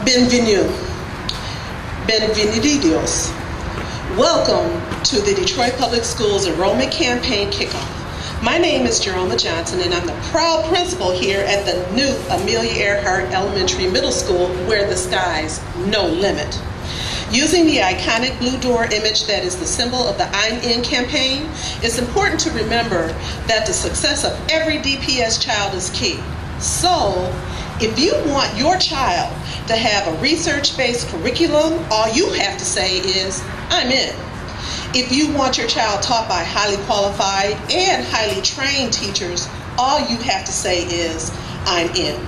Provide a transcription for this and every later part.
Bienvenue. Bienvenidos. Welcome to the Detroit Public Schools Enrollment Campaign Kickoff. My name is Jerome Johnson, and I'm the proud principal here at the new Amelia Earhart Elementary Middle School, where the sky's no limit. Using the iconic blue door image that is the symbol of the I'm In campaign, it's important to remember that the success of every DPS child is key. So, if you want your child to have a research-based curriculum, all you have to say is, I'm in. If you want your child taught by highly qualified and highly trained teachers, all you have to say is, I'm in.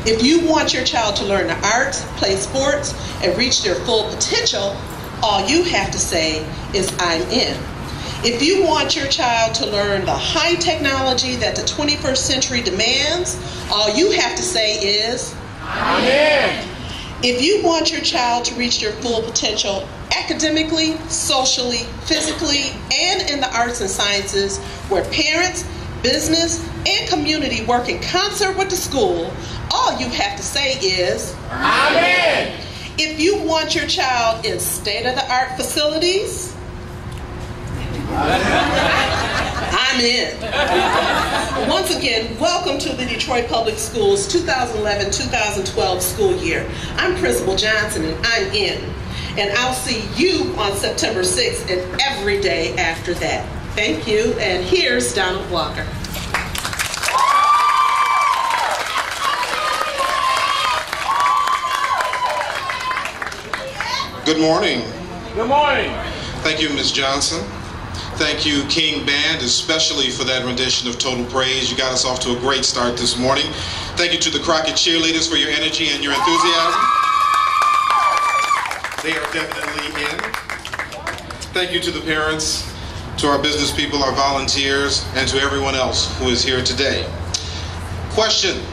If you want your child to learn the arts, play sports, and reach their full potential, all you have to say is, I'm in. If you want your child to learn the high technology that the 21st century demands, all you have to say is, I'm in. If you want your child to reach their full potential academically, socially, physically, and in the arts and sciences, where parents, business, and community work in concert with the school, all you have to say is, I'm in. If you want your child in state-of-the-art facilities, I'm in. Once again, welcome to the Detroit Public Schools 2011-2012 school year. I'm Principal Johnson, and I'm in. And I'll see you on September 6th and every day after that. Thank you, and here's Donald Walker. Good morning. Good morning. Thank you, Ms. Johnson. Thank you, King Band, especially for that rendition of Total Praise. You got us off to a great start this morning. Thank you to the Crockett cheerleaders for your energy and your enthusiasm. They are definitely in. Thank you to the parents, to our business people, our volunteers, and to everyone else who is here today. Question,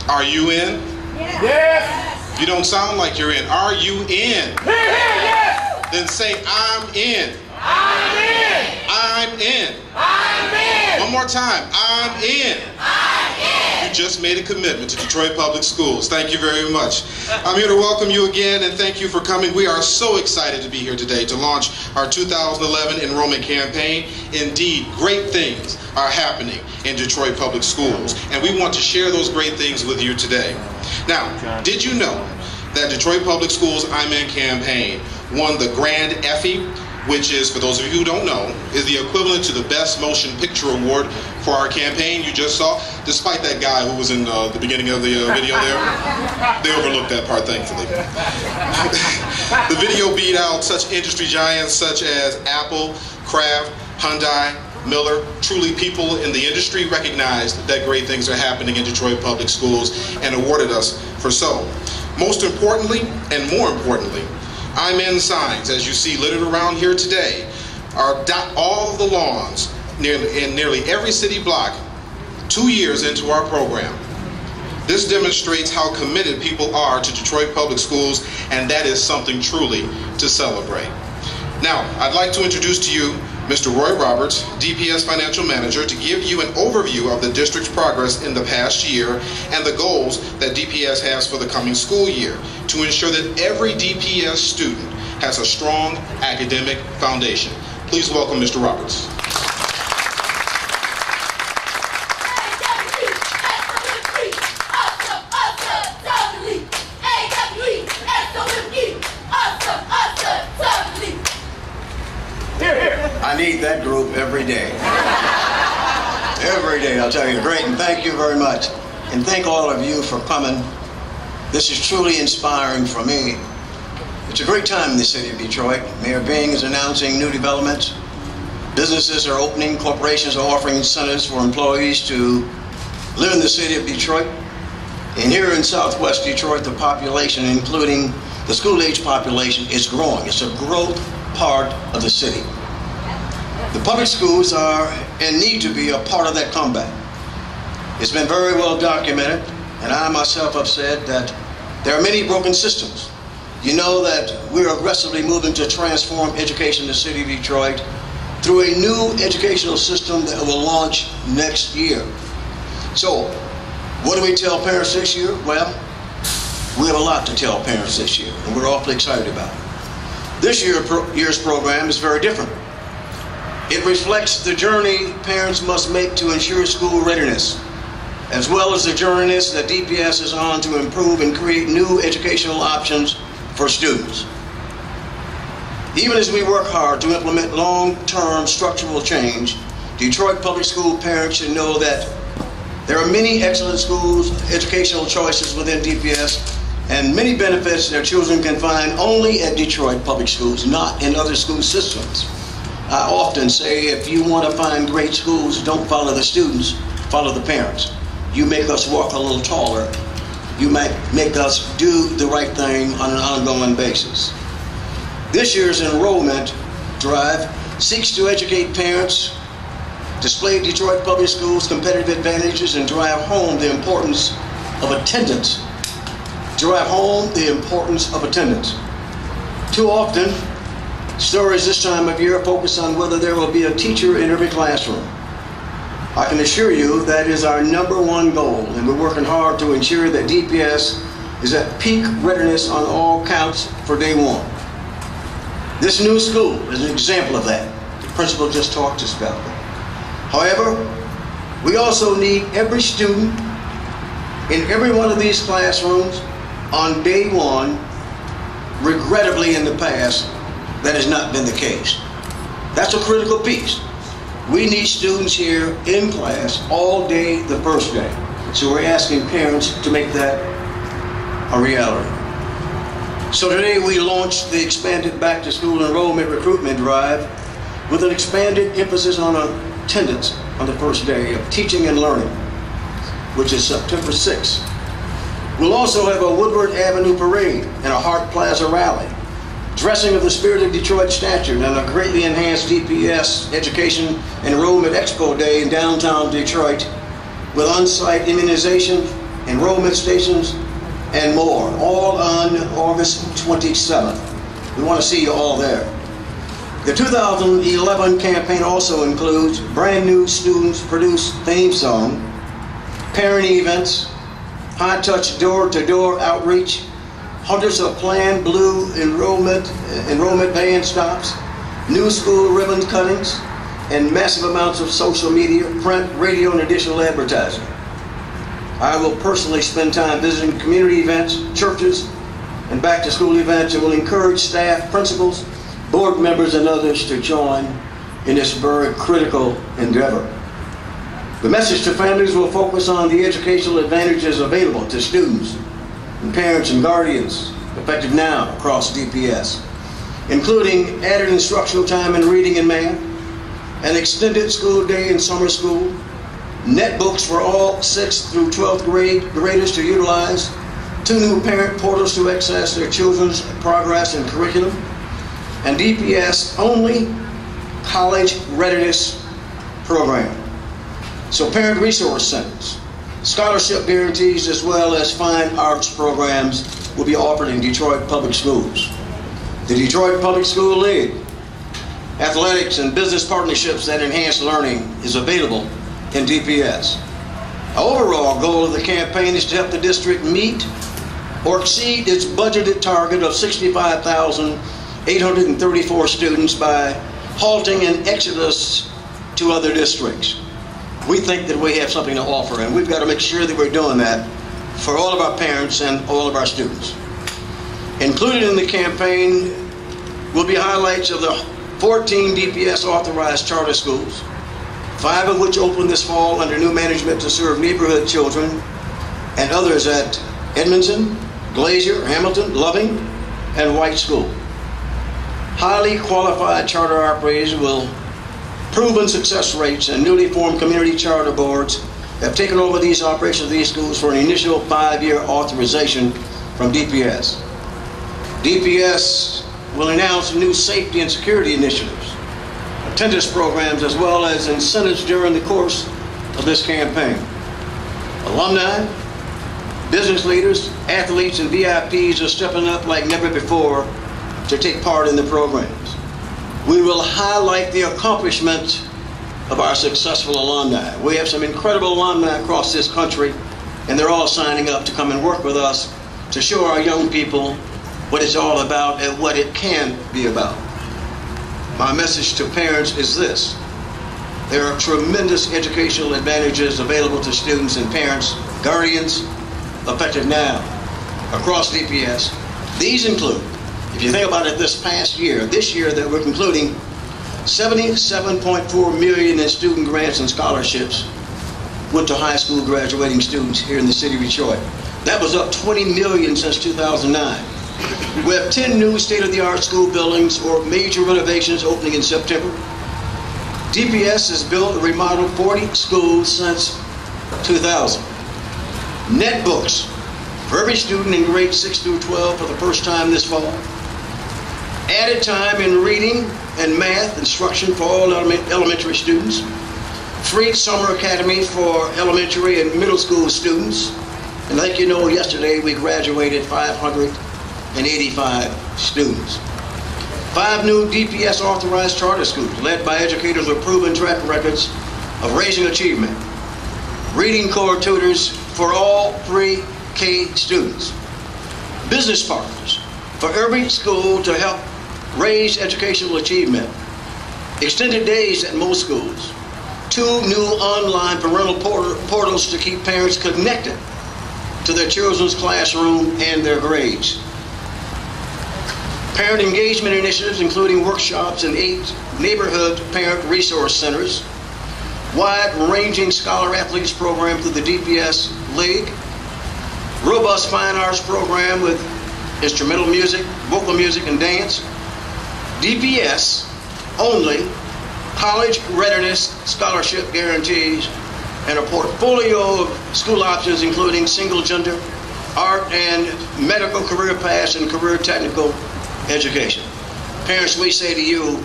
are you in? Yes. You don't sound like you're in. Are you in? Yes. Then say, I'm in. I'm in. I'm in. I'm in. One more time. I'm in. I'm in. You just made a commitment to Detroit Public Schools. Thank you very much. I'm here to welcome you again and thank you for coming. We are so excited to be here today to launch our 2011 enrollment campaign. Indeed, great things are happening in Detroit Public Schools, and we want to share those great things with you today. Now, did you know that Detroit Public Schools I'm In campaign won the Grand Effie, which is, for those of you who don't know, is the equivalent to the Best Motion Picture Award for our campaign you just saw, despite that guy who was in the beginning of the video there. They overlooked that part, thankfully. The video beat out such industry giants such as Apple, Kraft, Hyundai, Miller. Truly, people in the industry recognized that great things are happening in Detroit Public Schools and awarded us for so. Most importantly, and more importantly, I'm In signs, as you see littered around here today, are all of the lawns in nearly every city block 2 years into our program. This demonstrates how committed people are to Detroit Public Schools, and that is something truly to celebrate. Now, I'd like to introduce to you Mr. Roy Roberts, DPS Financial Manager, to give you an overview of the district's progress in the past year and the goals that DPS has for the coming school year to ensure that every DPS student has a strong academic foundation. Please welcome Mr. Roberts. I need that group every day. Every day, I'll tell you. Great, and thank you very much. And thank all of you for coming. This is truly inspiring for me. It's a great time in the city of Detroit. Mayor Bing is announcing new developments. Businesses are opening, corporations are offering incentives for employees to live in the city of Detroit. And here in Southwest Detroit, the population, including the school-age population, is growing. It's a growth part of the city. The public schools are and need to be a part of that comeback. It's been very well documented, and I myself have said that there are many broken systems. You know that we're aggressively moving to transform education in the city of Detroit through a new educational system that will launch next year. So, what do we tell parents this year? Well, We have a lot to tell parents this year, and we're awfully excited about it. This year's program is very different. It reflects the journey parents must make to ensure school readiness, as well as the journey that DPS is on to improve and create new educational options for students. Even as we work hard to implement long-term structural change, Detroit Public School parents should know that there are many excellent schools, educational choices within DPS, and many benefits their children can find only at Detroit Public Schools, not in other school systems. I often say, if you want to find great schools, don't follow the students, follow the parents. You make us walk a little taller. You might make us do the right thing on an ongoing basis. This year's enrollment drive seeks to educate parents, display Detroit Public Schools' competitive advantages, and drive home the importance of attendance. Drive home the importance of attendance. Too often, stories this time of year focus on whether there will be a teacher in every classroom. I can assure you that is our #1 goal, and we're working hard to ensure that DPS is at peak readiness on all counts for day one. This new school is an example of that. The principal just talked to us about that. However, we also need every student in every one of these classrooms on day one. Regrettably, in the past, that has not been the case. That's a critical piece. We need students here in class all day the first day. So we're asking parents to make that a reality. So today we launched the expanded back to school enrollment recruitment drive with an expanded emphasis on attendance on the first day of teaching and learning, which is September 6th. We'll also have a Woodward Avenue parade and a Hart Plaza rally, dressing of the Spirit of Detroit statue, and a greatly enhanced DPS Education Enrollment Expo Day in downtown Detroit with on-site immunization, enrollment stations, and more, all on August 27th. We want to see you all there. The 2011 campaign also includes brand new students-produced theme song, parent events, high-touch door-to-door outreach, hundreds of planned blue enrollment van stops, new school ribbon cuttings, and massive amounts of social media, print, radio, and additional advertising. I will personally spend time visiting community events, churches, and back-to-school events, and will encourage staff, principals, board members, and others to join in this very critical endeavor. The message to families will focus on the educational advantages available to students and parents and guardians, effective now across DPS, including added instructional time in reading and math, an extended school day in summer school, netbooks for all 6th through 12th grade graders to utilize, 2 new parent portals to access their children's progress and curriculum, and DPS only college readiness program. So parent resource centers, scholarship guarantees, as well as fine arts programs will be offered in Detroit Public Schools. The Detroit Public School League, athletics and business partnerships that enhance learning is available in DPS. Our overall goal of the campaign is to help the district meet or exceed its budgeted target of 65,834 students by halting an exodus to other districts. We think that we have something to offer, and we've got to make sure that we're doing that for all of our parents and all of our students. Included in the campaign will be highlights of the 14 DPS authorized charter schools, 5 of which open this fall under new management to serve neighborhood children, and others at Edmondson, Glazier, Hamilton, Loving, and White School. Highly qualified charter operators will proven success rates, and newly formed community charter boards have taken over these operations of these schools for an initial 5-year authorization from DPS. DPS will announce new safety and security initiatives, attendance programs, as well as incentives during the course of this campaign. Alumni, business leaders, athletes, and VIPs are stepping up like never before to take part in the programs. We will highlight the accomplishments of our successful alumni. We have some incredible alumni across this country, and they're all signing up to come and work with us to show our young people what it's all about and what it can be about. My message to parents is this: there are tremendous educational advantages available to students and parents, guardians, effective now across DPS. These include, if you think about it, this year that we're concluding, $77.4 million in student grants and scholarships went to high school graduating students here in the city of Detroit. That was up $20 million since 2009. We have 10 new state-of-the-art school buildings or major renovations opening in September. DPS has built and remodeled 40 schools since 2000. Netbooks for every student in grades 6 through 12 for the first time this fall. Added time in reading and math instruction for all elementary students. Free summer academy for elementary and middle school students. And like you know, yesterday we graduated 585 students. 5 new DPS authorized charter schools led by educators with proven track records of raising achievement. Reading core tutors for all pre-K students. Business partners for every school to help raise educational achievement. Extended days at most schools. 2 new online parental portals to keep parents connected to their children's classroom and their grades. Parent engagement initiatives, including workshops in 8 neighborhood parent resource centers. Wide-ranging scholar athletes program through the DPS League. Robust fine arts program with instrumental music, vocal music, and dance. DPS only college readiness scholarship guarantees, and a portfolio of school options including single gender, art and medical career paths, and career technical education. Parents, we say to you,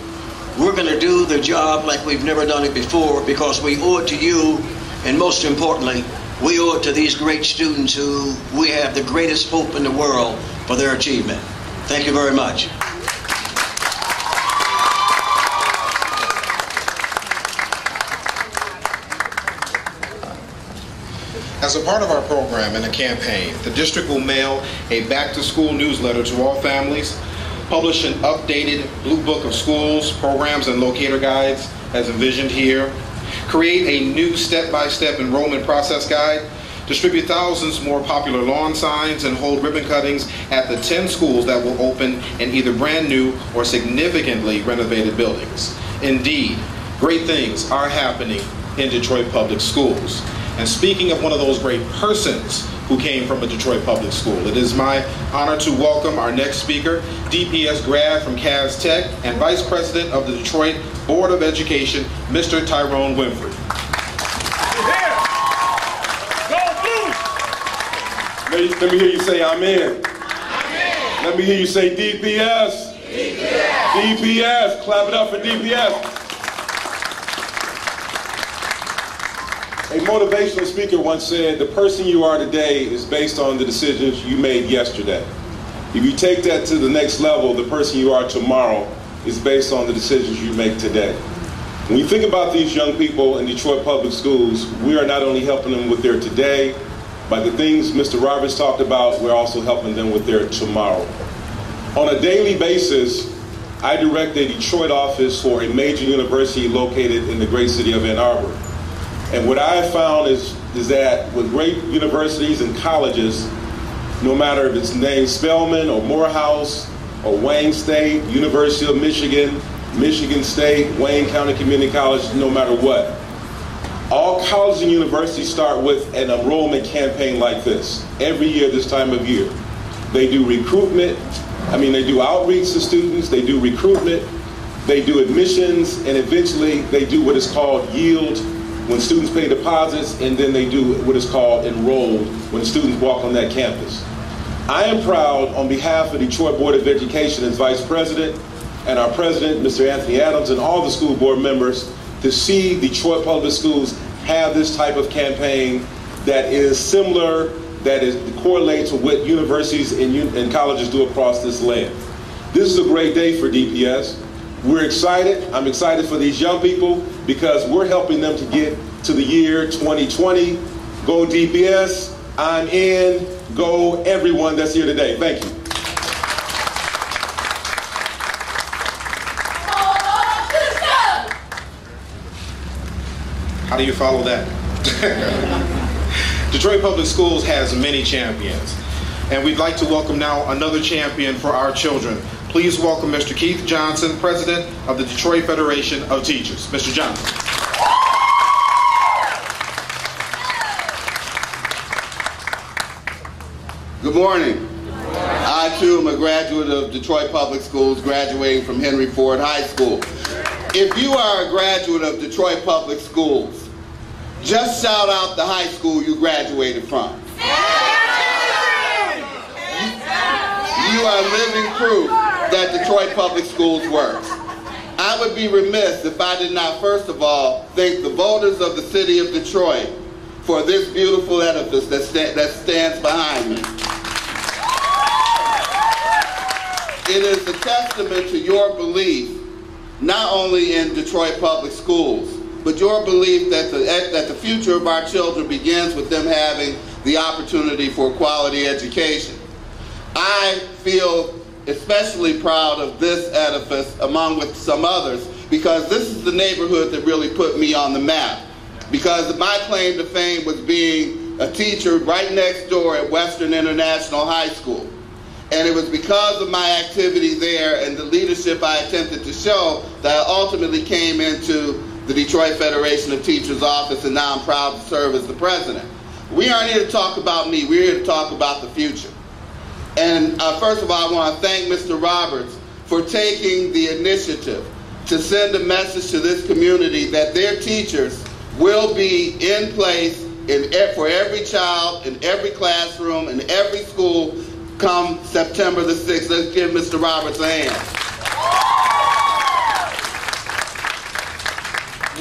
we're going to do the job like we've never done it before because we owe it to you, and most importantly, we owe it to these great students who we have the greatest hope in the world for their achievement. Thank you very much. As a part of our program and a campaign, the district will mail a back-to-school newsletter to all families, publish an updated Blue Book of Schools, programs, and locator guides as envisioned here, create a new step-by-step enrollment process guide, distribute thousands more popular lawn signs, and hold ribbon cuttings at the 10 schools that will open in either brand new or significantly renovated buildings. Indeed, great things are happening in Detroit Public Schools. And speaking of one of those great persons who came from a Detroit public school, it is my honor to welcome our next speaker, DPS grad from Cass Tech and Vice President of the Detroit Board of Education, Mr. Tyrone Winfrey. Let me hear you say amen. Amen. Let me hear you say DPS. DPS. DPS. Clap it up for DPS. A motivational speaker once said, the person you are today is based on the decisions you made yesterday. If you take that to the next level, the person you are tomorrow is based on the decisions you make today. When you think about these young people in Detroit Public Schools, we are not only helping them with their today, but the things Mr. Roberts talked about, we're also helping them with their tomorrow. On a daily basis, I direct a Detroit office for a major university located in the great city of Ann Arbor. And what I have found is that with great universities and colleges, no matter if it's named Spelman or Morehouse or Wayne State, University of Michigan, Michigan State, Wayne County Community College, no matter what, all colleges and universities start with an enrollment campaign like this every year this time of year. They do recruitment, they do outreach to students, they do recruitment, they do admissions, and eventually they do what is called yield, when students pay deposits, and then they do what is called enrolled when students walk on that campus. I am proud on behalf of the Detroit Board of Education as Vice President and our President, Mr. Anthony Adams, and all the school board members to see Detroit Public Schools have this type of campaign that is similar, that correlates with what universities and colleges do across this land. This is a great day for DPS. We're excited. I'm excited for these young people because we're helping them to get to the year 2020. Go DPS. I'm in. Go everyone that's here today. Thank you. How do you follow that? Detroit Public Schools has many champions, and we'd like to welcome now another champion for our children. Please welcome Mr. Keith Johnson, President of the Detroit Federation of Teachers. Mr. Johnson. Good morning. I too am a graduate of Detroit Public Schools, graduating from Henry Ford High School. If you are a graduate of Detroit Public Schools, just shout out the high school you graduated from. You are living proof that Detroit Public Schools works. I would be remiss if I did not first of all thank the voters of the city of Detroit for this beautiful edifice that stands behind me. It is a testament to your belief not only in Detroit Public Schools, but your belief that the future of our children begins with them having the opportunity for quality education. I feel especially proud of this edifice among with some others because this is the neighborhood that really put me on the map. Because my claim to fame was being a teacher right next door at Western International High School. And it was because of my activity there and the leadership I attempted to show that I ultimately came into the Detroit Federation of Teachers office, and now I'm proud to serve as the president. We aren't here to talk about me, we're here to talk about the future. And first of all, I want to thank Mr. Roberts for taking the initiative to send a message to this community that their teachers will be in place for every child, in every classroom, in every school, come September the 6th. Let's give Mr. Roberts a hand.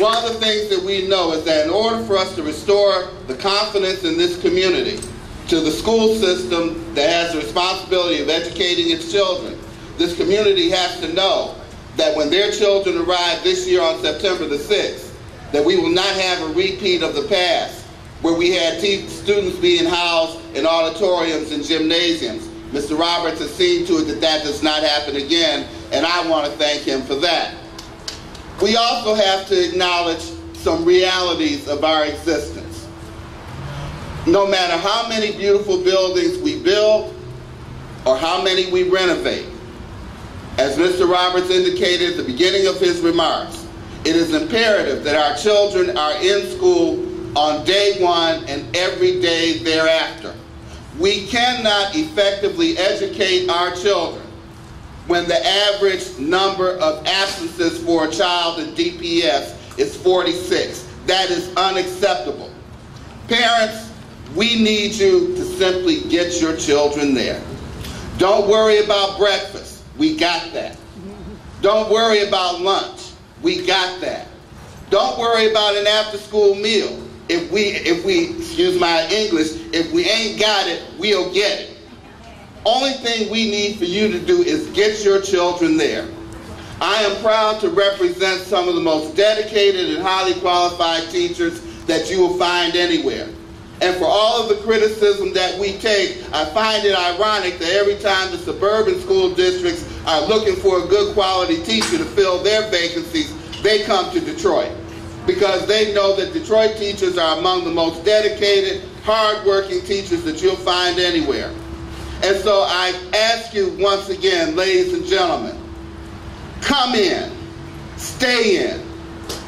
One of the things that we know is that in order for us to restore the confidence in this community to the school system that has the responsibility of educating its children, this community has to know that when their children arrive this year on September the 6th, that we will not have a repeat of the past where we had students being housed in auditoriums and gymnasiums. Mr. Roberts has seen to it that that does not happen again, and I want to thank him for that. We also have to acknowledge some realities of our existence. No matter how many beautiful buildings we build or how many we renovate, as Mr. Roberts indicated at the beginning of his remarks, it is imperative that our children are in school on day one and every day thereafter. We cannot effectively educate our children when the average number of absences for a child in DPS is 46. That is unacceptable. Parents, we need you to simply get your children there. Don't worry about breakfast. We got that. Don't worry about lunch. We got that. Don't worry about an after-school meal. If we, excuse my English, if we ain't got it, we'll get it. Only thing we need for you to do is get your children there. I am proud to represent some of the most dedicated and highly qualified teachers that you will find anywhere. And for all of the criticism that we take, I find it ironic that every time the suburban school districts are looking for a good quality teacher to fill their vacancies, they come to Detroit. Because they know that Detroit teachers are among the most dedicated, hard-working teachers that you'll find anywhere. And so I ask you once again, ladies and gentlemen, come in, stay in,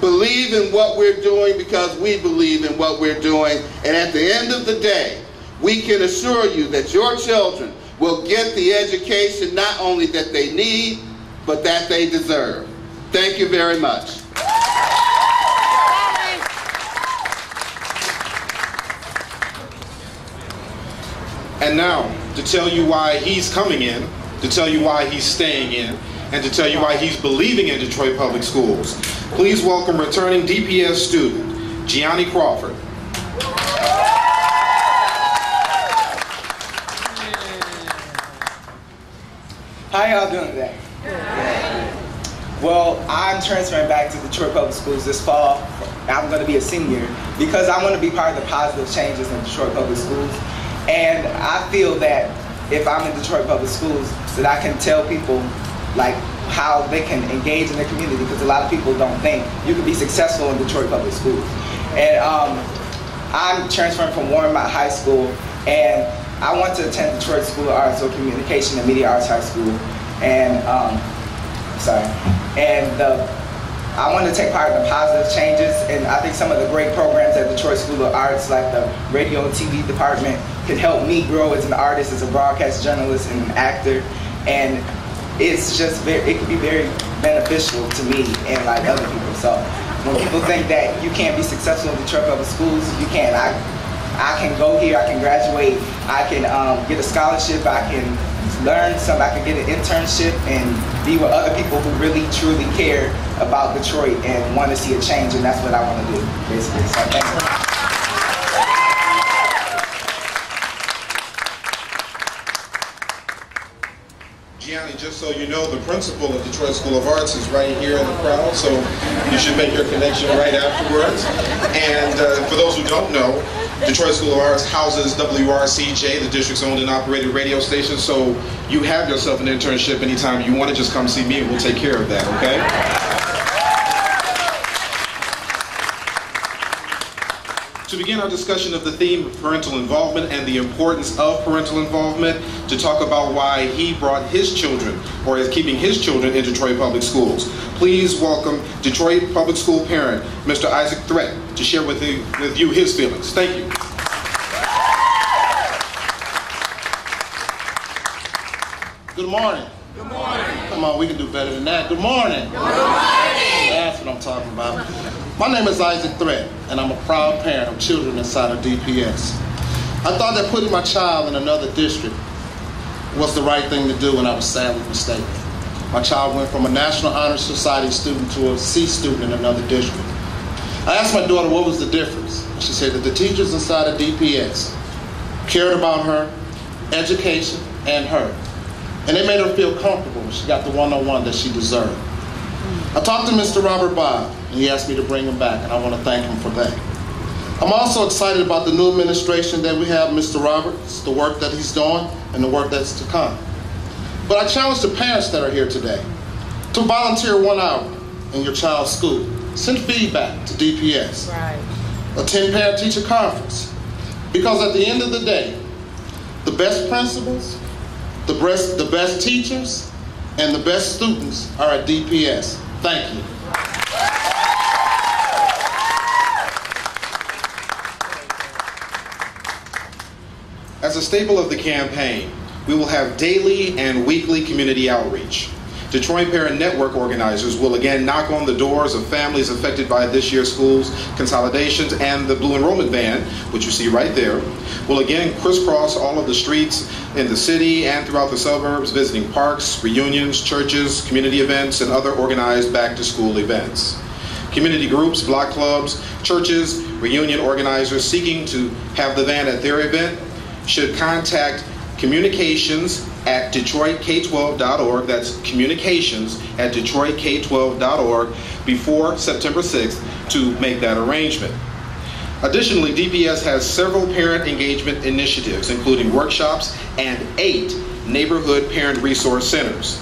believe in what we're doing because we believe in what we're doing, and at the end of the day, we can assure you that your children will get the education not only that they need, but that they deserve. Thank you very much. And now, to tell you why he's coming in, to tell you why he's staying in, and to tell you why he's believing in Detroit Public Schools, please welcome returning DPS student, Gianni Crawford. How y'all doing today? Well, I'm transferring back to Detroit Public Schools this fall. I'm going to be a senior because I want to be part of the positive changes in Detroit Public Schools. And I feel that if I'm in Detroit Public Schools, that I can tell people like how they can engage in their community, because a lot of people don't think you can be successful in Detroit Public Schools. And I'm transferring from Warrenmont High School, and I want to attend Detroit School of Arts or Communication and Media Arts High School. And I want to take part in the positive changes, and I think some of the great programs at Detroit School of Arts, like the radio and TV department, can help me grow as an artist, as a broadcast journalist, and an actor. And it's just it can be very beneficial to me and like other people. So when people think that you can't be successful in Detroit Public Schools, you can. I can go here, I can graduate, I can get a scholarship, I can learn something, I can get an internship and be with other people who really truly care about Detroit and want to see a change, and that's what I want to do, basically. So thanks a lot. Gianni, just so you know, the principal of Detroit School of Arts is right here in the crowd, so you should make your connection right afterwards. And for those who don't know, Detroit School of Arts houses WRCJ, the district's owned and operated radio station, so you have yourself an internship anytime you want to. Just come see me and we'll take care of that, okay? To begin our discussion of the theme of parental involvement and the importance of parental involvement, to talk about why he brought his children, or is keeping his children in Detroit Public Schools, please welcome Detroit Public School parent, Mr. Isaac Threat, to share with you his feelings. Thank you. Good morning. Good morning. Come on, we can do better than that. Good morning. Good morning. That's what I'm talking about. My name is Isaac Threat, and I'm a proud parent of children inside of DPS. I thought that putting my child in another district was the right thing to do, and I was sadly mistaken. My child went from a National Honor Society student to a C student in another district. I asked my daughter what was the difference. She said that the teachers inside of DPS cared about her, education, and her. And they made her feel comfortable when she got the one-on-one that she deserved. I talked to Mr. Robert Bob, and he asked me to bring him back, and I want to thank him for that. I'm also excited about the new administration that we have, Mr. Roberts, the work that he's doing, and the work that's to come. But I challenge the parents that are here today to volunteer 1 hour in your child's school. Send feedback to DPS. Right. Attend parent-teacher conference. Because at the end of the day, the best principals, the best teachers, and the best students are at DPS. Thank you. As a staple of the campaign, we will have daily and weekly community outreach. Detroit Parent Network organizers will again knock on the doors of families affected by this year's schools consolidations, and the Blue Enrollment Van, which you see right there, will again crisscross all of the streets in the city and throughout the suburbs, visiting parks, reunions, churches, community events, and other organized back-to-school events. Community groups, block clubs, churches, reunion organizers seeking to have the van at their event should contact communications@DetroitK12.org. That's communications@DetroitK12.org before September 6th to make that arrangement. Additionally, DPS has several parent engagement initiatives, including workshops and 8 neighborhood parent resource centers.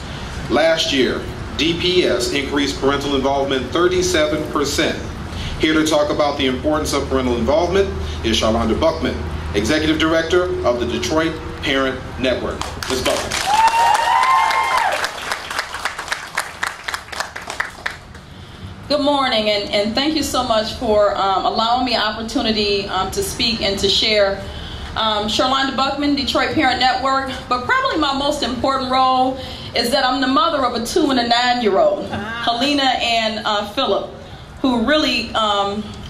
Last year, DPS increased parental involvement 37%. Here to talk about the importance of parental involvement is Charlonda Buckman, Executive Director of the Detroit Parent Network. Ms. Buckman. Good morning, and thank you so much for allowing me an opportunity to speak and to share. Charlonda Buckman, Detroit Parent Network, but probably my most important role is that I'm the mother of a 2- and a 9-year-old, Helena and Philip, who really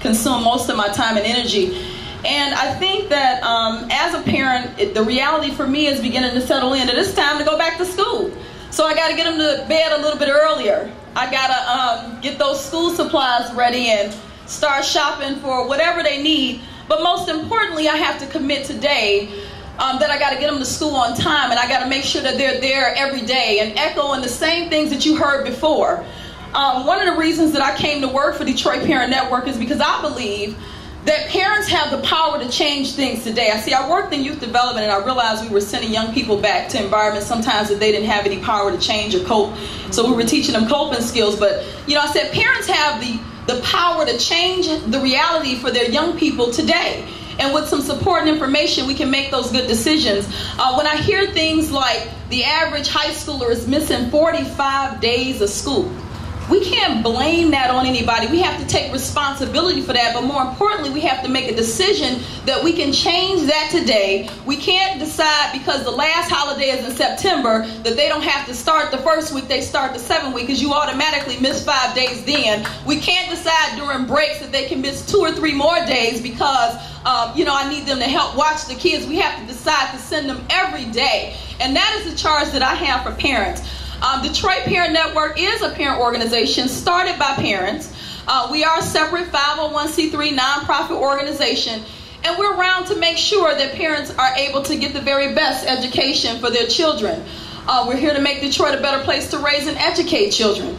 consume most of my time and energy. And I think that as a parent, the reality for me is beginning to settle in that it's time to go back to school. So I got to get them to bed a little bit earlier. I got to get those school supplies ready and start shopping for whatever they need. But most importantly, I have to commit today that I got to get them to school on time, and I got to make sure that they're there every day and echoing the same things that you heard before. One of the reasons that I came to work for Detroit Parent Network is because I believe that parents have the power to change things today. I worked in youth development, and I realized we were sending young people back to environments sometimes that they didn't have any power to change or cope. So we were teaching them coping skills. But, I said parents have the power to change the reality for their young people today. And with some support and information, we can make those good decisions. When I hear things like the average high schooler is missing 45 days of school, we can't blame that on anybody. We have to take responsibility for that. But more importantly, we have to make a decision that we can change that today. We can't decide because the last holiday is in September that they don't have to start the first week, they start the 7th week because you automatically miss 5 days then. We can't decide during breaks that they can miss 2 or 3 more days because, I need them to help watch the kids. We have to decide to send them every day. And that is the charge that I have for parents. Detroit Parent Network is a parent organization started by parents. We are a separate 501c3 nonprofit organization, and we're around to make sure that parents are able to get the very best education for their children. We're here to make Detroit a better place to raise and educate children.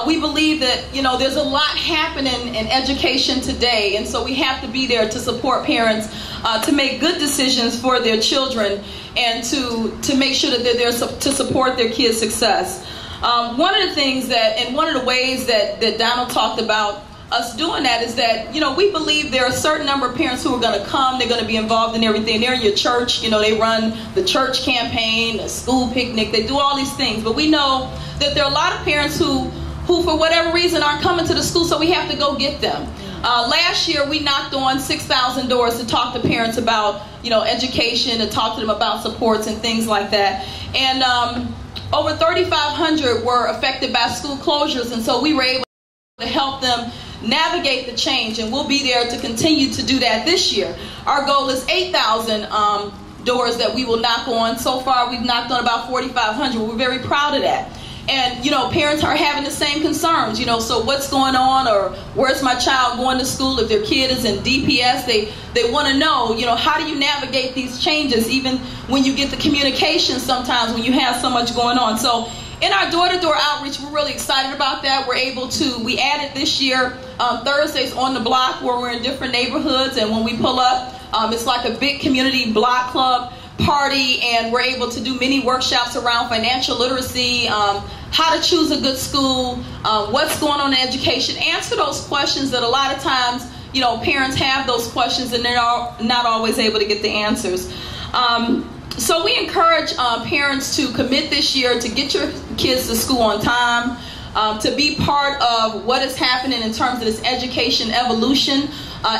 We believe that, there's a lot happening in education today, and so we have to be there to support parents to make good decisions for their children and to make sure that they're there to support their kids' success. One of the things and one of the ways that Donald talked about us doing that is that, we believe there are a certain number of parents who are going to come, they're going to be involved in everything. They're in your church, they run the church campaign, the school picnic, they do all these things. But we know that there are a lot of parents who for whatever reason aren't coming to the school, so we have to go get them. Last year we knocked on 6,000 doors to talk to parents about education, to talk to them about supports and things like that. And over 3,500 were affected by school closures, and so we were able to help them navigate the change, and we'll be there to continue to do that this year. Our goal is 8,000 doors that we will knock on. So far we've knocked on about 4,500. We're very proud of that. And, parents are having the same concerns, so what's going on, or where's my child going to school? If their kid is in DPS, they want to know, how do you navigate these changes, even when you get the communication sometimes when you have so much going on. So in our door-to-door outreach, we're really excited about that. We added this year Thursdays on the block where we're in different neighborhoods, and when we pull up, it's like a big community block club party, and we're able to do many workshops around financial literacy, how to choose a good school, what's going on in education, answer those questions that a lot of times, parents have those questions and they're not always able to get the answers. So we encourage parents to commit this year to get your kids to school on time, to be part of what is happening in terms of this education evolution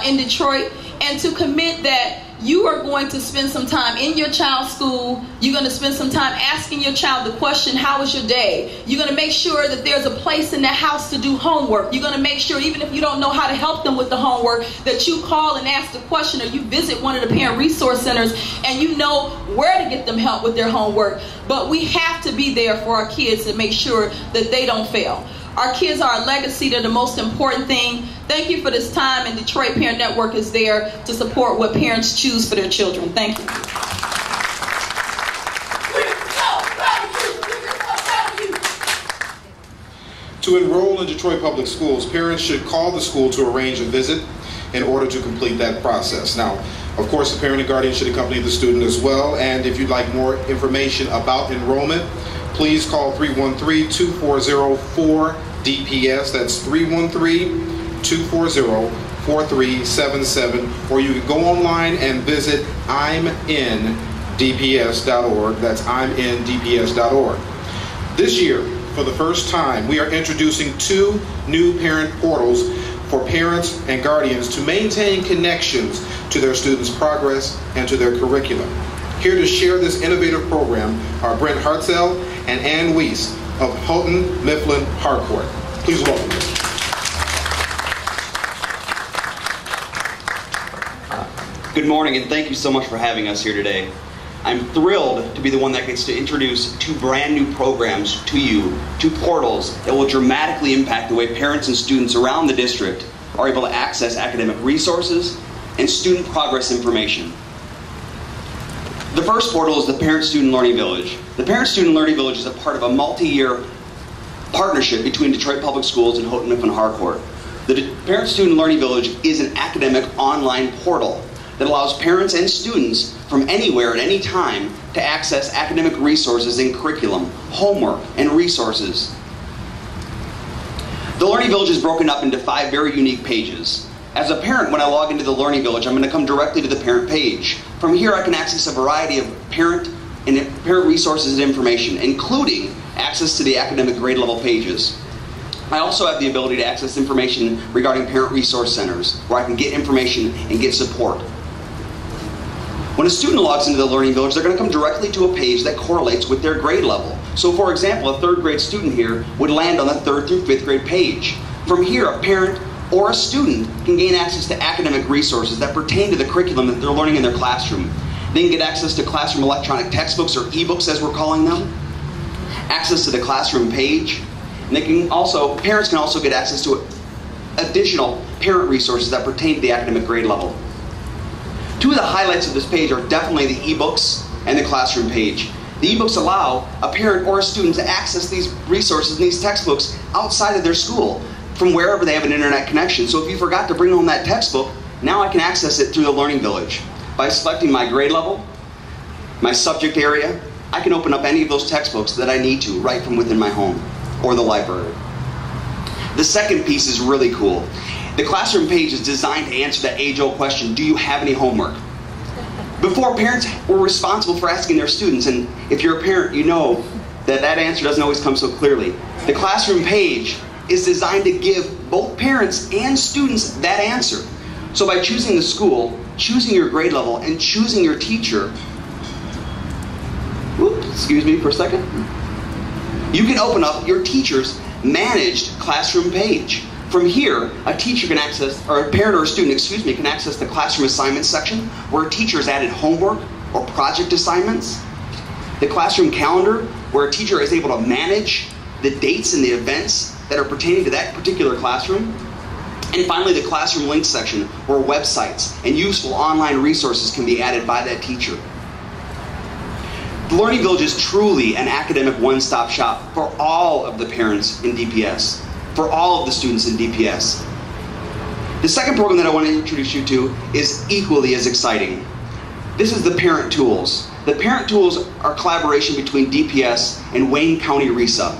in Detroit, and to commit that you are going to spend some time in your child's school. You're going to spend some time asking your child the question, how was your day? You're going to make sure that there's a place in the house to do homework. You're going to make sure, even if you don't know how to help them with the homework, that you call and ask the question, or you visit one of the parent resource centers and you know where to get them help with their homework. But we have to be there for our kids to make sure that they don't fail. Our kids are our legacy. They're the most important thing. Thank you for this time, and Detroit Parent Network is there to support what parents choose for their children. Thank you. To enroll in Detroit Public Schools, parents should call the school to arrange a visit in order to complete that process. Now, of course, the parent and guardian should accompany the student as well, and if you'd like more information about enrollment, please call 313-240-4DPS. That's 313-240-4377. Or you can go online and visit imindps.org. That's imindps.org. This year, for the first time, we are introducing 2 new parent portals for parents and guardians to maintain connections to their students' progress and to their curriculum. Here to share this innovative program are Brent Hartzell and Ann Weiss of Houghton Mifflin Harcourt. Please welcome them. Good morning, and thank you so much for having us here today. I'm thrilled to be the one that gets to introduce 2 brand new programs to you, 2 portals that will dramatically impact the way parents and students around the district are able to access academic resources and student progress information. The first portal is the Parent-Student Learning Village. The Parent-Student Learning Village is a part of a multi-year partnership between Detroit Public Schools and Houghton Mifflin Harcourt. The Parent Student Learning Village is an academic online portal that allows parents and students from anywhere at any time to access academic resources and curriculum, homework, and resources. The Learning Village is broken up into 5 very unique pages. As a parent, when I log into the Learning Village, I'm going to come directly to the parent page. From here, I can access a variety of parent resources and information, including access to the academic grade level pages. I also have the ability to access information regarding parent resource centers, where I can get information and get support. When a student logs into the Learning Village, they're going to come directly to a page that correlates with their grade level. So for example, a 3rd grade student here would land on the 3rd through 5th grade page. From here, a parent or a student can gain access to academic resources that pertain to the curriculum that they're learning in their classroom. They can get access to classroom electronic textbooks, or ebooks as we're calling them, access to the classroom page, and parents can also get access to additional parent resources that pertain to the academic grade level. 2 of the highlights of this page are definitely the ebooks and the classroom page. The ebooks allow a parent or a student to access these resources and these textbooks outside of their school, from wherever they have an internet connection. So if you forgot to bring home that textbook, now I can access it through the Learning Village. By selecting my grade level, my subject area, I can open up any of those textbooks that I need to right from within my home or the library. The second piece is really cool. The classroom page is designed to answer that age-old question, do you have any homework? Before, parents were responsible for asking their students, and if you're a parent, you know that that answer doesn't always come so clearly. The classroom page is designed to give both parents and students that answer. So by choosing the school, choosing your grade level, and choosing your teacher, excuse me for a second, you can open up your teacher's managed classroom page. From here, a teacher can access, or a parent or a student, excuse me, can access the classroom assignments section where a teacher has added homework or project assignments. The classroom calendar, where a teacher is able to manage the dates and the events that are pertaining to that particular classroom. And finally, the classroom links section, where websites and useful online resources can be added by that teacher. The Learning Village is truly an academic one-stop shop for all of the parents in DPS, for all of the students in DPS. The second program that I want to introduce you to is equally as exciting. This is the Parent Tools. The Parent Tools are a collaboration between DPS and Wayne County RESA.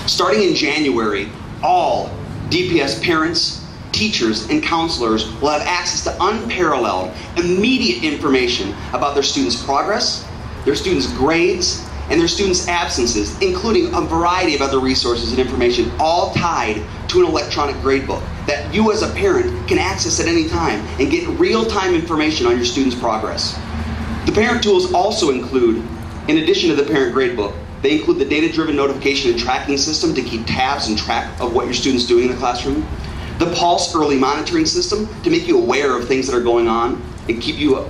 Starting in January, all DPS parents, teachers, and counselors will have access to unparalleled, immediate information about their students' progress, their students' grades, and their students' absences, including a variety of other resources and information, all tied to an electronic gradebook that you as a parent can access at any time and get real-time information on your students' progress. The Parent Tools also include, in addition to the parent gradebook, they include the data-driven notification and tracking system to keep tabs and track of what your student's doing in the classroom, the Pulse early monitoring system to make you aware of things that are going on and keep you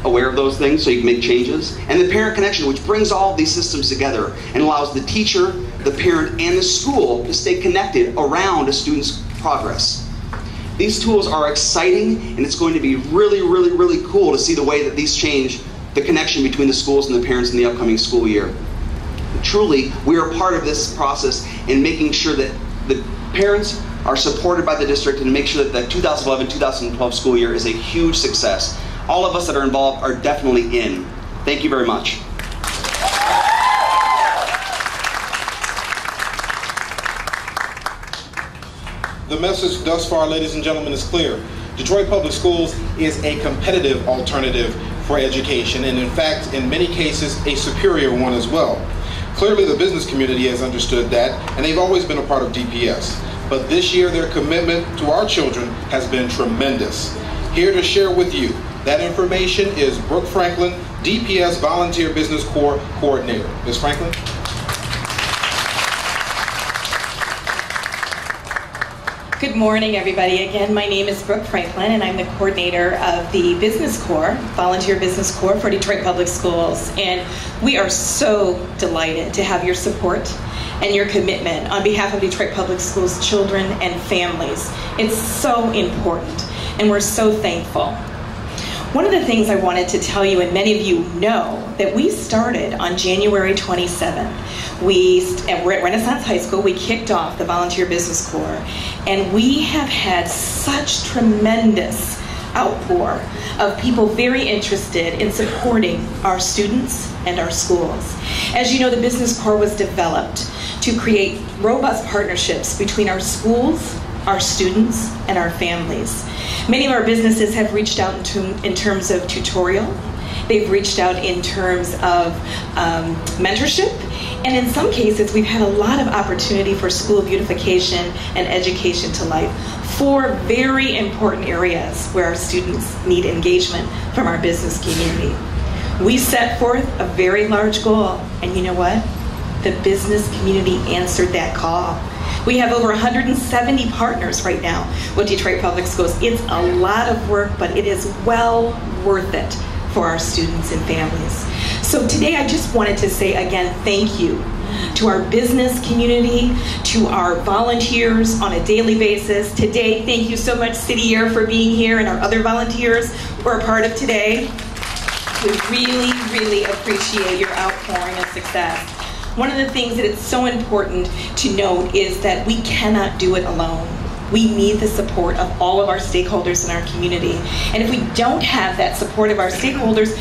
aware of those things so you can make changes, and the Parent Connection, which brings all of these systems together and allows the teacher, the parent, and the school to stay connected around a student's progress. These tools are exciting, and it's going to be really, really, really cool to see the way that these change the connection between the schools and the parents in the upcoming school year. Truly, we are part of this process in making sure that the parents are supported by the district and make sure that the 2011-2012 school year is a huge success. All of us that are involved are definitely in. Thank you very much. The message thus far, ladies and gentlemen, is clear. Detroit Public Schools is a competitive alternative for education, and in fact, in many cases, a superior one as well. Clearly, the business community has understood that, and they've always been a part of DPS. But this year, their commitment to our children has been tremendous. Here to share with you that information is Brooke Franklin, DPS Volunteer Business Corps Coordinator. Ms. Franklin? Good morning, everybody. Again, my name is Brooke Franklin, and I'm the coordinator of the Business Corps, Volunteer Business Corps for Detroit Public Schools. And we are so delighted to have your support and your commitment on behalf of Detroit Public Schools children and families. It's so important, and we're so thankful. One of the things I wanted to tell you, and many of you know, that we started on January 27th. We're at Renaissance High School. We kicked off the Volunteer Business Corps, and we have had such tremendous outpour of people very interested in supporting our students and our schools. As you know, the Business Corps was developed to create robust partnerships between our schools, our students, and our families. Many of our businesses have reached out in terms of tutorial. They've reached out in terms of mentorship. And in some cases, we've had a lot of opportunity for school beautification and education to life. 4 very important areas where our students need engagement from our business community. We set forth a very large goal, and you know what? The business community answered that call. We have over 170 partners right now with Detroit Public Schools. It's a lot of work, but it is well worth it for our students and families. So today I just wanted to say again, thank you to our business community, to our volunteers on a daily basis. Today, thank you so much, City Air, for being here, and our other volunteers who are part of today. We really, really appreciate your outpouring of success. One of the things that it's so important to note is that we cannot do it alone. We need the support of all of our stakeholders in our community. And if we don't have that support of our stakeholders,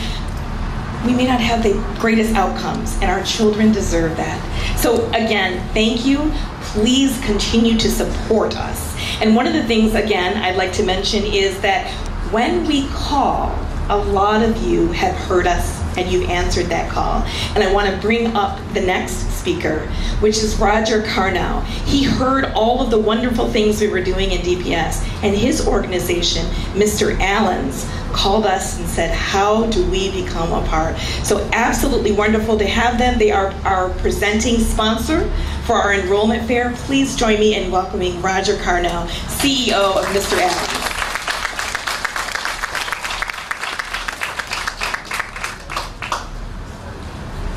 we may not have the greatest outcomes, and our children deserve that. So again, thank you. Please continue to support us. And one of the things, again, I'd like to mention is that when we call, a lot of you have heard us and you've answered that call. And I want to bring up the next speaker, which is Roger Carnow. He heard all of the wonderful things we were doing in DPS, and his organization, Mr. Allen's, called us and said, how do we become a part? So absolutely wonderful to have them. They are our presenting sponsor for our enrollment fair. Please join me in welcoming Roger Carnow, CEO of Mr. Allen's.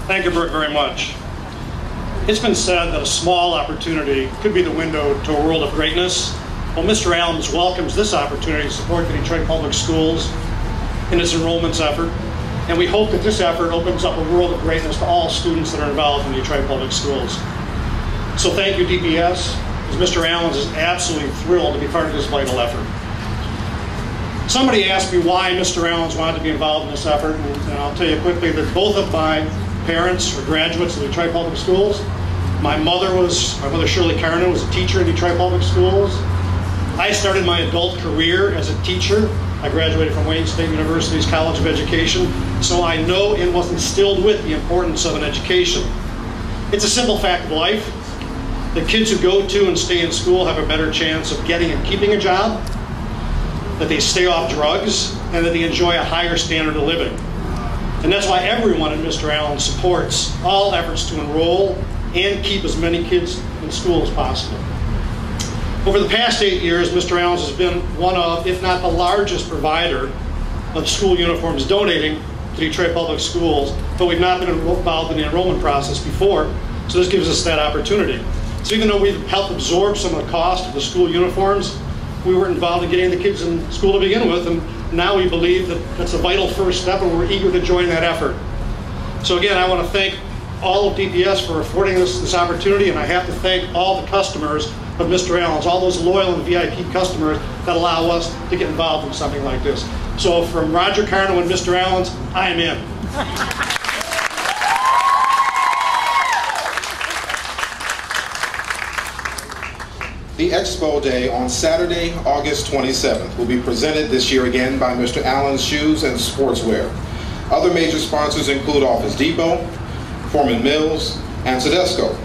Thank you, Brooke, very much. It's been said that a small opportunity could be the window to a world of greatness. Well, Mr. Allen's welcomes this opportunity to support the Detroit Public Schools in its enrollments effort, and we hope that this effort opens up a world of greatness to all students that are involved in Detroit Public Schools. So thank you, DPS, as Mr. Allen's is absolutely thrilled to be part of this vital effort. Somebody asked me why Mr. Allen's wanted to be involved in this effort, and I'll tell you quickly that both of my parents are graduates of Detroit Public Schools. My mother Shirley Carnow, was a teacher in Detroit Public Schools. I started my adult career as a teacher. I graduated from Wayne State University's College of Education, so I know and was instilled with the importance of an education. It's a simple fact of life. The kids who go to and stay in school have a better chance of getting and keeping a job, that they stay off drugs, and that they enjoy a higher standard of living. And that's why everyone in Mr. Allen supports all efforts to enroll and keep as many kids in school as possible. Over the past 8 years, Mr. Allen's has been one of, if not the largest provider of school uniforms donating to Detroit Public Schools, but we've not been involved in the enrollment process before, so this gives us that opportunity. So even though we've helped absorb some of the cost of the school uniforms, we were involved in getting the kids in school to begin with, and now we believe that that's a vital first step, and we're eager to join that effort. So again, I want to thank all of DPS for affording us this opportunity, and I have to thank all the customers of Mr. Allen's, all those loyal and VIP customers that allow us to get involved in something like this. So from Roger Carnow and Mr. Allen's, I am in. The Expo Day on Saturday, August 27th will be presented this year again by Mr. Allen's Shoes and Sportswear. Other major sponsors include Office Depot, Foreman Mills, and Tedesco.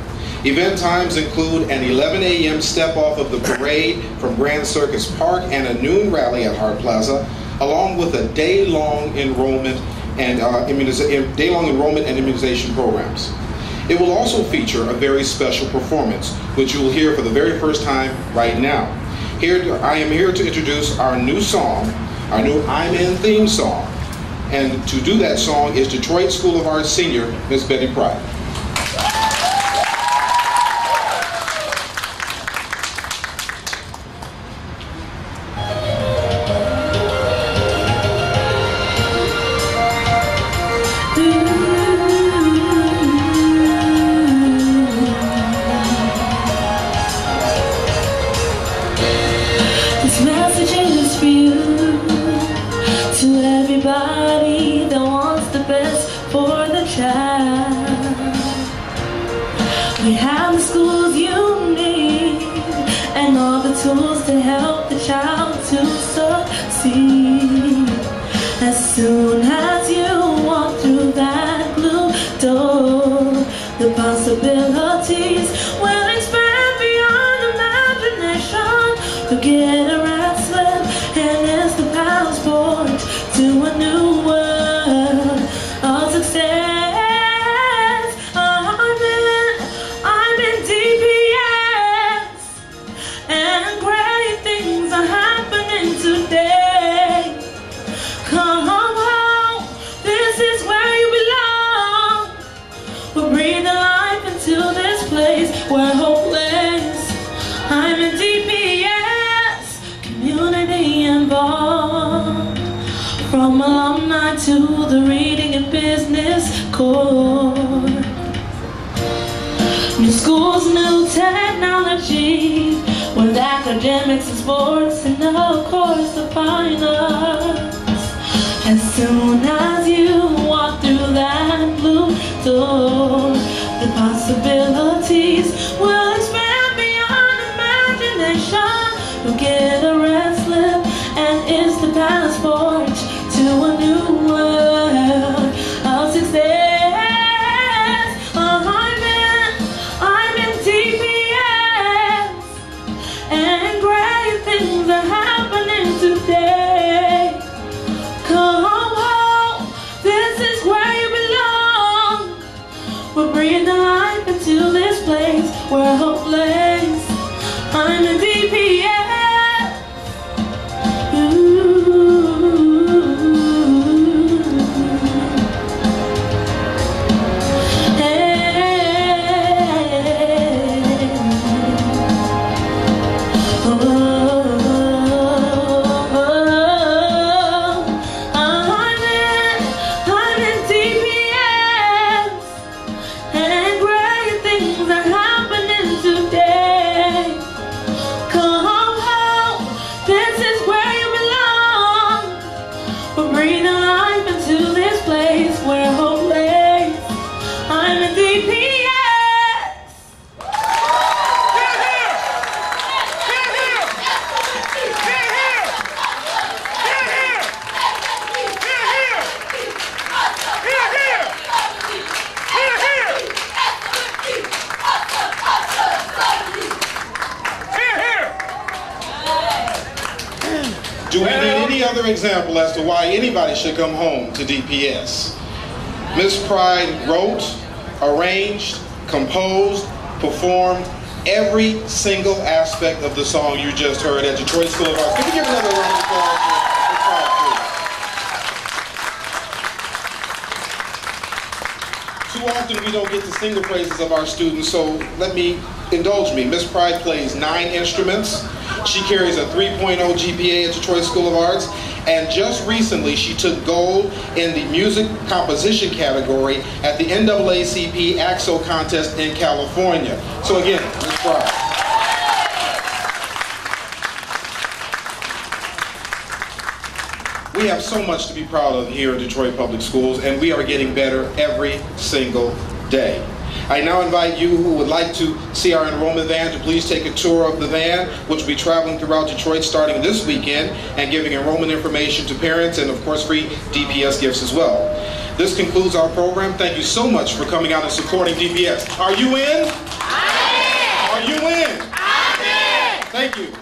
Event times include an 11 a.m. step-off of the parade from Grand Circus Park and a noon rally at Hart Plaza, along with a day-long enrollment and immunization programs. It will also feature a very special performance, which you will hear for the very first time right now. I am here to introduce our new song, our new I'm In theme song. And to do that song is Detroit School of Arts senior, Miss Betty Pride. We have the schools you need and all the tools to help the child to succeed. As soon as you walk through that blue door, the possibilities will expand beyond imagination. You'll get a red slip and it's the passport to a new world of success. I'm in DPS, and great things are happening today. Come home, this is where you belong. We're breathing life into this place where hope lays. I'm in DPS, community involved. From alumni to the reading and business core. New schools, new technology, with academics and sports and of course the fine arts. As soon as you walk through that blue door, the possibilities will expand beyond imagination. You'll get a red slip and it's the passport to a new world of success. I'm in DPS, and great things are happening today. Come home, this is where you belong. We're breathing life into this place where hope lays. I'm in DPS. Do we need any other example as to why anybody should come home to DPS? Miss Pride wrote, arranged, composed, performed every single aspect of the song you just heard at Detroit School of Arts. Can we give another round of applause for Pride, please? Too often we don't get to sing the praises of our students, so let me indulge me. Miss Pride plays 9 instruments. She carries a 3.0 GPA at Detroit School of Arts, and just recently she took gold in the music composition category at the NAACP AXO contest in California. So again, Miss Pride. We have so much to be proud of here at Detroit Public Schools, and we are getting better every single day. I now invite you who would like to see our enrollment van to please take a tour of the van, which will be traveling throughout Detroit starting this weekend and giving enrollment information to parents and of course free DPS gifts as well. This concludes our program. Thank you so much for coming out and supporting DPS. Are you in? I'm in! Are you in? I'm in! Thank you.